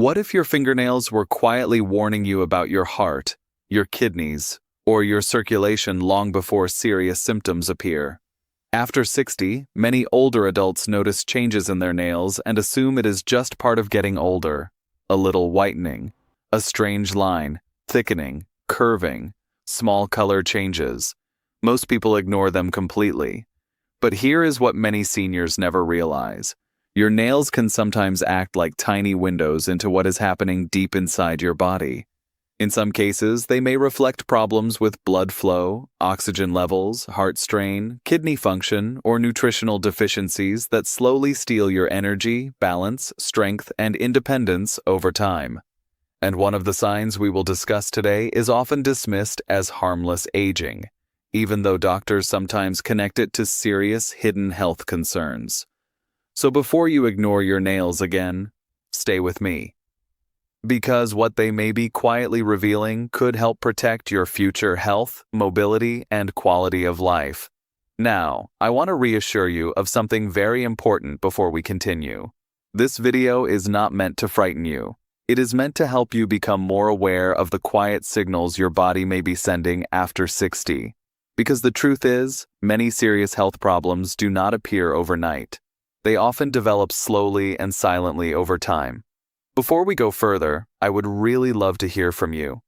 What if your fingernails were quietly warning you about your heart, your kidneys, or your circulation long before serious symptoms appear? After 60, many older adults notice changes in their nails and assume it is just part of getting older. A little whitening, a strange line, thickening, curving, small color changes. Most people ignore them completely. But here is what many seniors never realize. Your nails can sometimes act like tiny windows into what is happening deep inside your body. In some cases, they may reflect problems with blood flow, oxygen levels, heart strain, kidney function, or nutritional deficiencies that slowly steal your energy, balance, strength, and independence over time. And one of the signs we will discuss today is often dismissed as harmless aging, even though doctors sometimes connect it to serious hidden health concerns. So before you ignore your nails again, stay with me. Because what they may be quietly revealing could help protect your future health, mobility, and quality of life. Now, I want to reassure you of something very important before we continue. This video is not meant to frighten you. It is meant to help you become more aware of the quiet signals your body may be sending after 60. Because the truth is, many serious health problems do not appear overnight. They often develop slowly and silently over time. Before we go further, I would really love to hear from you.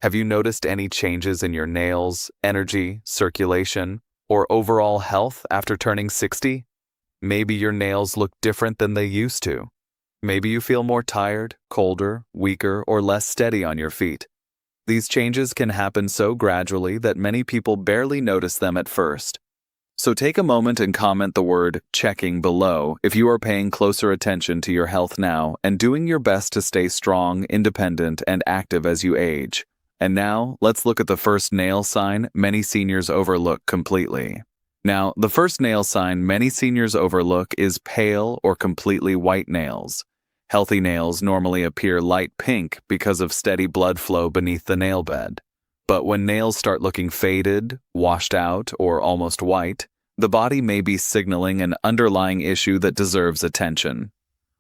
Have you noticed any changes in your nails, energy, circulation, or overall health after turning 60? Maybe your nails look different than they used to. Maybe you feel more tired, colder, weaker, or less steady on your feet. These changes can happen so gradually that many people barely notice them at first. So take a moment and comment the word "checking" below if you are paying closer attention to your health now and doing your best to stay strong, independent, and active as you age. And now, let's look at the first nail sign many seniors overlook completely. Now, the first nail sign many seniors overlook is pale or completely white nails. Healthy nails normally appear light pink because of steady blood flow beneath the nail bed. But when nails start looking faded, washed out, or almost white, the body may be signaling an underlying issue that deserves attention.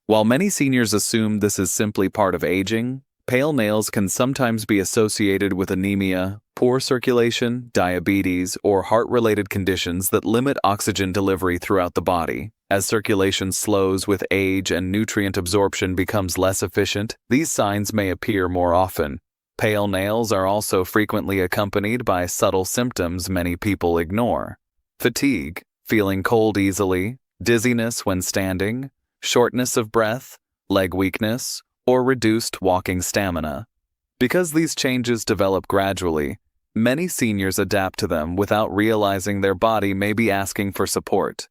While many seniors assume this is simply part of aging, pale nails can sometimes be associated with anemia, poor circulation, diabetes, or heart-related conditions that limit oxygen delivery throughout the body. As circulation slows with age and nutrient absorption becomes less efficient, these signs may appear more often. Pale nails are also frequently accompanied by subtle symptoms many people ignore. Fatigue, feeling cold easily, dizziness when standing, shortness of breath, leg weakness, or reduced walking stamina. Because these changes develop gradually, many seniors adapt to them without realizing their body may be asking for support.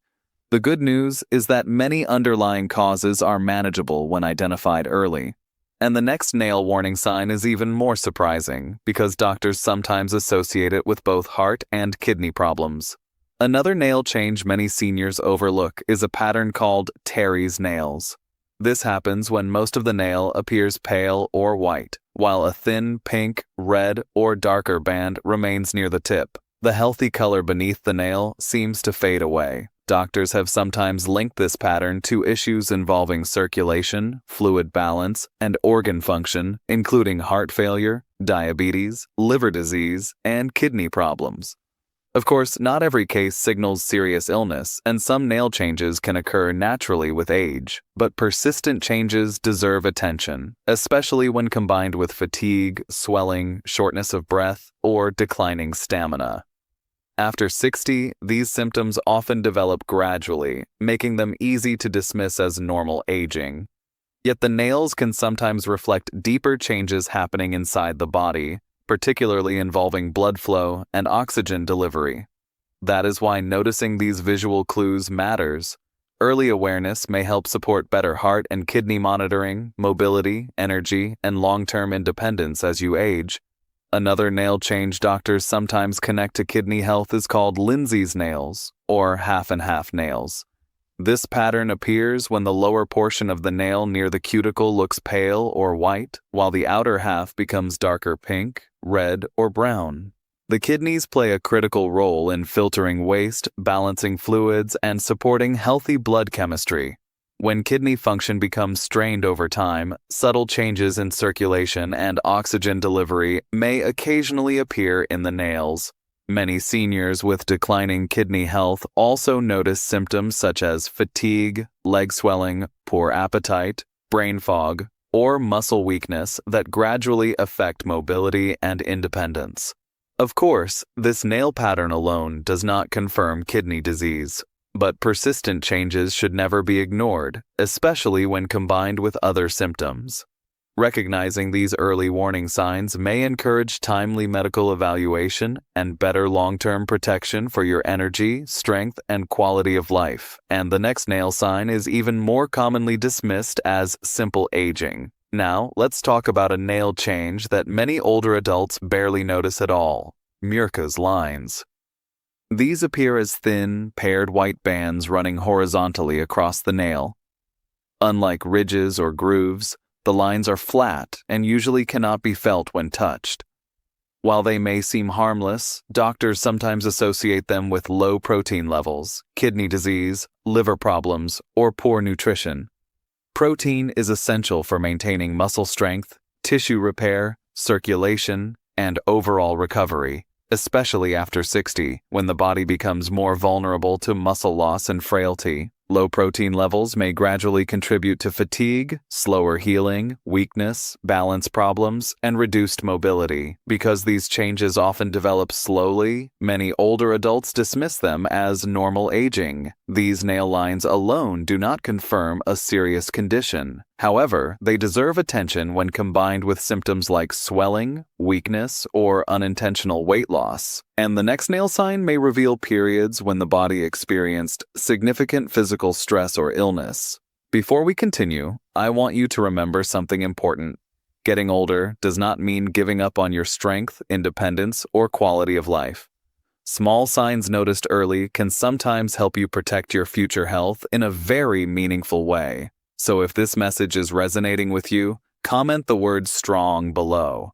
The good news is that many underlying causes are manageable when identified early. And the next nail warning sign is even more surprising because doctors sometimes associate it with both heart and kidney problems. Another nail change many seniors overlook is a pattern called Terry's nails. This happens when most of the nail appears pale or white, while a thin pink, red, or darker band remains near the tip. The healthy color beneath the nail seems to fade away. Doctors have sometimes linked this pattern to issues involving circulation, fluid balance, and organ function, including heart failure, diabetes, liver disease, and kidney problems. Of course, not every case signals serious illness, and some nail changes can occur naturally with age, but persistent changes deserve attention, especially when combined with fatigue, swelling, shortness of breath, or declining stamina. After 60, these symptoms often develop gradually, making them easy to dismiss as normal aging. Yet the nails can sometimes reflect deeper changes happening inside the body, particularly involving blood flow and oxygen delivery. That is why noticing these visual clues matters. Early awareness may help support better heart and kidney monitoring, mobility, energy, and long-term independence as you age. Another nail change doctors sometimes connect to kidney health is called Lindsay's nails, or half-and-half nails. This pattern appears when the lower portion of the nail near the cuticle looks pale or white, while the outer half becomes darker pink, red, or brown. The kidneys play a critical role in filtering waste, balancing fluids, and supporting healthy blood chemistry. When kidney function becomes strained over time, subtle changes in circulation and oxygen delivery may occasionally appear in the nails. Many seniors with declining kidney health also notice symptoms such as fatigue, leg swelling, poor appetite, brain fog, or muscle weakness that gradually affect mobility and independence. Of course, this nail pattern alone does not confirm kidney disease, but persistent changes should never be ignored, especially when combined with other symptoms. Recognizing these early warning signs may encourage timely medical evaluation and better long-term protection for your energy, strength, and quality of life. And the next nail sign is even more commonly dismissed as simple aging. Now, let's talk about a nail change that many older adults barely notice at all: Muirche's lines. These appear as thin, paired white bands running horizontally across the nail. Unlike ridges or grooves, the lines are flat and usually cannot be felt when touched. While they may seem harmless, doctors sometimes associate them with low protein levels, kidney disease, liver problems, or poor nutrition. Protein is essential for maintaining muscle strength, tissue repair, circulation, and overall recovery, especially after 60, when the body becomes more vulnerable to muscle loss and frailty. Low protein levels may gradually contribute to fatigue, slower healing, weakness, balance problems, and reduced mobility. Because these changes often develop slowly, many older adults dismiss them as normal aging. These nail lines alone do not confirm a serious condition. However, they deserve attention when combined with symptoms like swelling, weakness, or unintentional weight loss. And the next nail sign may reveal periods when the body experienced significant physical stress or illness. Before we continue, I want you to remember something important. Getting older does not mean giving up on your strength, independence, or quality of life. Small signs noticed early can sometimes help you protect your future health in a very meaningful way. So if this message is resonating with you, comment the word strong below.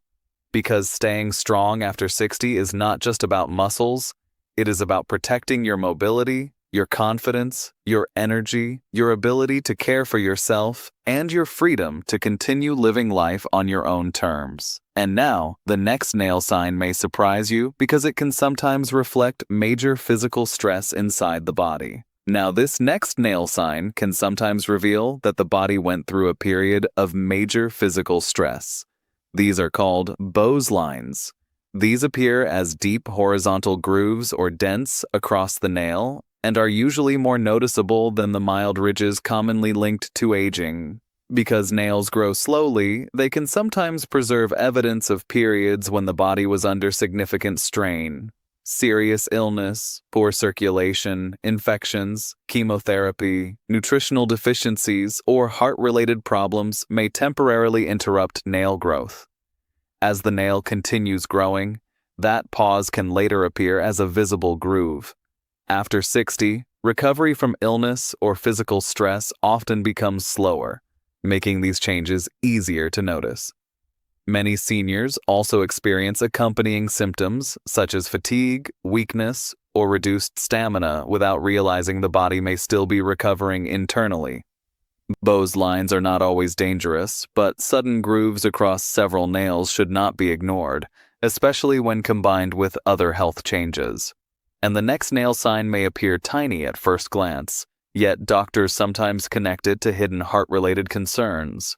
Because staying strong after 60 is not just about muscles, it is about protecting your mobility, your confidence, your energy, your ability to care for yourself, and your freedom to continue living life on your own terms. And now, the next nail sign may surprise you because it can sometimes reflect major physical stress inside the body. Now, this next nail sign can sometimes reveal that the body went through a period of major physical stress. These are called Beau's lines. These appear as deep horizontal grooves or dents across the nail and are usually more noticeable than the mild ridges commonly linked to aging. Because nails grow slowly, they can sometimes preserve evidence of periods when the body was under significant strain. Serious illness, poor circulation, infections, chemotherapy, nutritional deficiencies, or heart-related problems may temporarily interrupt nail growth. As the nail continues growing, that pause can later appear as a visible groove. After 60, recovery from illness or physical stress often becomes slower, making these changes easier to notice. Many seniors also experience accompanying symptoms such as fatigue, weakness, or reduced stamina without realizing the body may still be recovering internally. Beau's lines are not always dangerous, but sudden grooves across several nails should not be ignored, especially when combined with other health changes. And the next nail sign may appear tiny at first glance, yet doctors sometimes connect it to hidden heart-related concerns.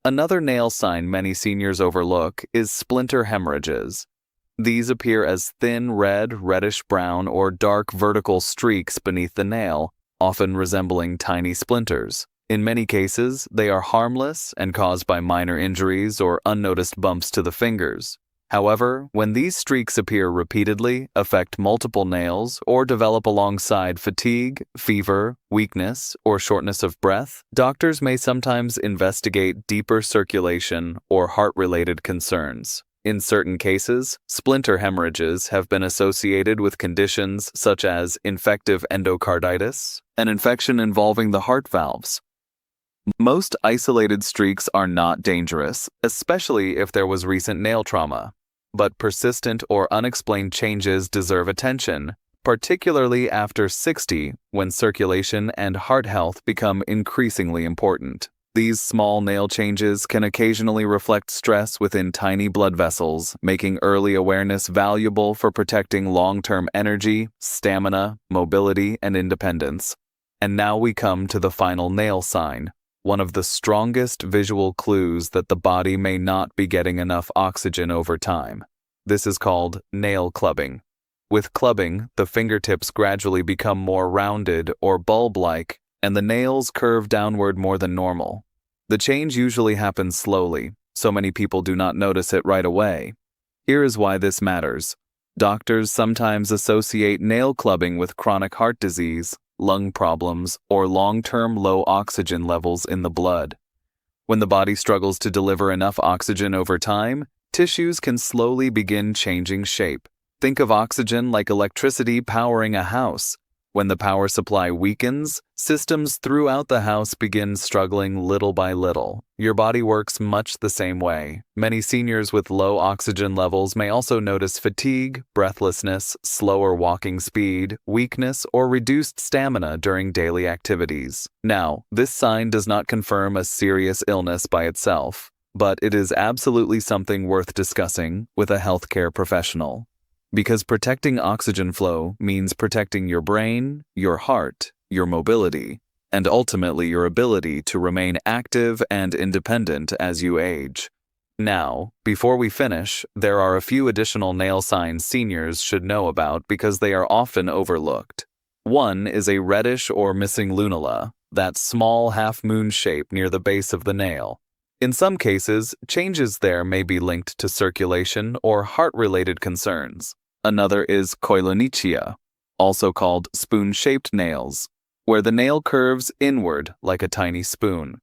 Another nail sign many seniors overlook is splinter hemorrhages. These appear as thin red, reddish-brown, or dark vertical streaks beneath the nail, often resembling tiny splinters. In many cases, they are harmless and caused by minor injuries or unnoticed bumps to the fingers. However, when these streaks appear repeatedly, affect multiple nails, or develop alongside fatigue, fever, weakness, or shortness of breath, doctors may sometimes investigate deeper circulation or heart-related concerns. In certain cases, splinter hemorrhages have been associated with conditions such as infective endocarditis, an infection involving the heart valves. Most isolated streaks are not dangerous, especially if there was recent nail trauma. But persistent or unexplained changes deserve attention particularly after 60 when circulation and heart health become increasingly important. These small nail changes can occasionally reflect stress within tiny blood vessels, making early awareness valuable for protecting long-term energy, stamina, mobility, and independence. And now we come to the final nail sign, one of the strongest visual clues that the body may not be getting enough oxygen over time. This is called nail clubbing. With clubbing, the fingertips gradually become more rounded or bulb-like, and the nails curve downward more than normal. The change usually happens slowly, so many people do not notice it right away. Here is why this matters. Doctors sometimes associate nail clubbing with chronic heart disease, lung problems, or long-term low oxygen levels in the blood. When the body struggles to deliver enough oxygen over time, tissues can slowly begin changing shape. Think of oxygen like electricity powering a house. When the power supply weakens, systems throughout the house begin struggling little by little. Your body works much the same way. Many seniors with low oxygen levels may also notice fatigue, breathlessness, slower walking speed, weakness, or reduced stamina during daily activities. Now, this sign does not confirm a serious illness by itself, but it is absolutely something worth discussing with a healthcare professional. Because protecting oxygen flow means protecting your brain, your heart, your mobility, and ultimately your ability to remain active and independent as you age. Now, before we finish, there are a few additional nail signs seniors should know about because they are often overlooked. One is a reddish or missing lunula, that small half-moon shape near the base of the nail. In some cases, changes there may be linked to circulation or heart-related concerns. Another is koilonychia, also called spoon-shaped nails, where the nail curves inward like a tiny spoon.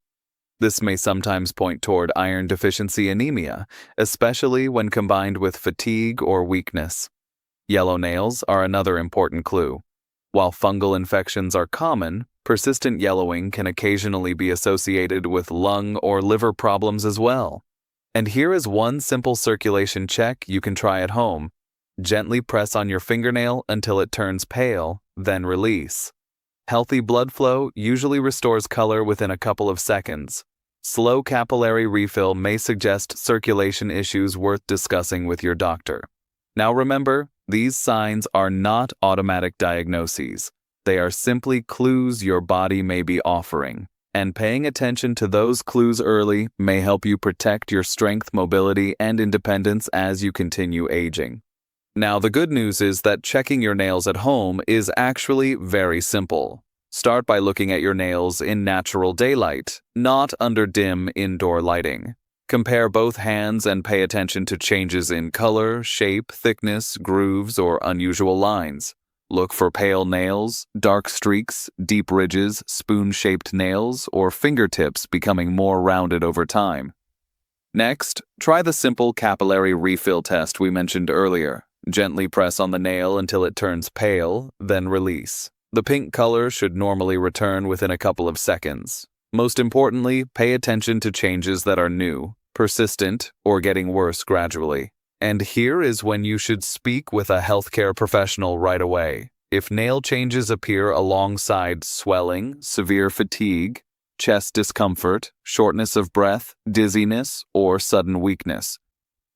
This may sometimes point toward iron deficiency anemia, especially when combined with fatigue or weakness. Yellow nails are another important clue. While fungal infections are common, persistent yellowing can occasionally be associated with lung or liver problems as well. And here is one simple circulation check you can try at home. Gently press on your fingernail until it turns pale, then release. Healthy blood flow usually restores color within a couple of seconds. Slow capillary refill may suggest circulation issues worth discussing with your doctor. Now remember, these signs are not automatic diagnoses. They are simply clues your body may be offering, and paying attention to those clues early may help you protect your strength, mobility, and independence as you continue aging. Now, the good news is that checking your nails at home is actually very simple. Start by looking at your nails in natural daylight, not under dim indoor lighting. Compare both hands and pay attention to changes in color, shape, thickness, grooves, or unusual lines. Look for pale nails, dark streaks, deep ridges, spoon-shaped nails, or fingertips becoming more rounded over time. Next, try the simple capillary refill test we mentioned earlier. Gently press on the nail until it turns pale, then release. The pink color should normally return within a couple of seconds. Most importantly, pay attention to changes that are new, persistent, or getting worse gradually. And here is when you should speak with a healthcare professional right away. If nail changes appear alongside swelling, severe fatigue, chest discomfort, shortness of breath, dizziness, or sudden weakness.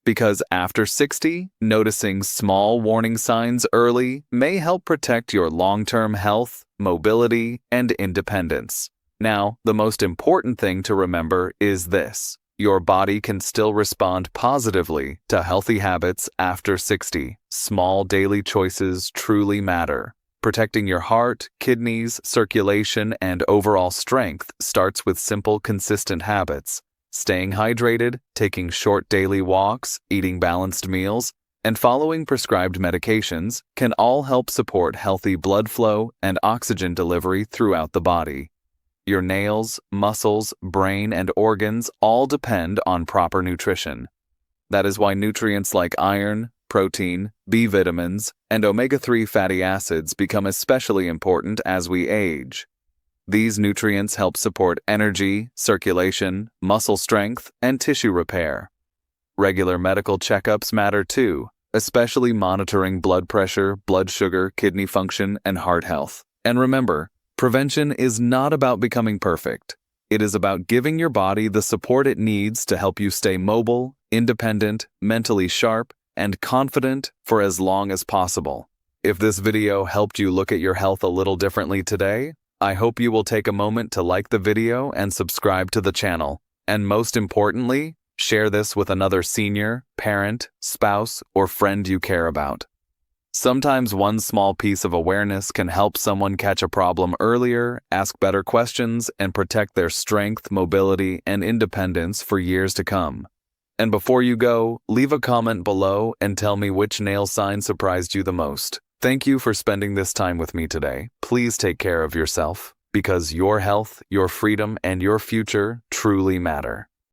Because after 60, noticing small warning signs early may help protect your long-term health, mobility, and independence. Now, the most important thing to remember is this. Your body can still respond positively to healthy habits after 60. Small daily choices truly matter. Protecting your heart, kidneys, circulation, and overall strength starts with simple, consistent habits. Staying hydrated, taking short daily walks, eating balanced meals, and following prescribed medications can all help support healthy blood flow and oxygen delivery throughout the body. Your nails, muscles, brain, and organs all depend on proper nutrition. That is why nutrients like iron, protein, B vitamins, and omega-3 fatty acids become especially important as we age. These nutrients help support energy, circulation, muscle strength, and tissue repair. Regular medical checkups matter too, especially monitoring blood pressure, blood sugar, kidney function, and heart health. And remember, prevention is not about becoming perfect. It is about giving your body the support it needs to help you stay mobile, independent, mentally sharp, and confident for as long as possible. If this video helped you look at your health a little differently today, I hope you will take a moment to like the video and subscribe to the channel. And most importantly, share this with another senior, parent, spouse, or friend you care about. Sometimes one small piece of awareness can help someone catch a problem earlier, ask better questions, and protect their strength, mobility, and independence for years to come. And before you go, leave a comment below and tell me which nail sign surprised you the most. Thank you for spending this time with me today. Please take care of yourself, because your health, your freedom, and your future truly matter.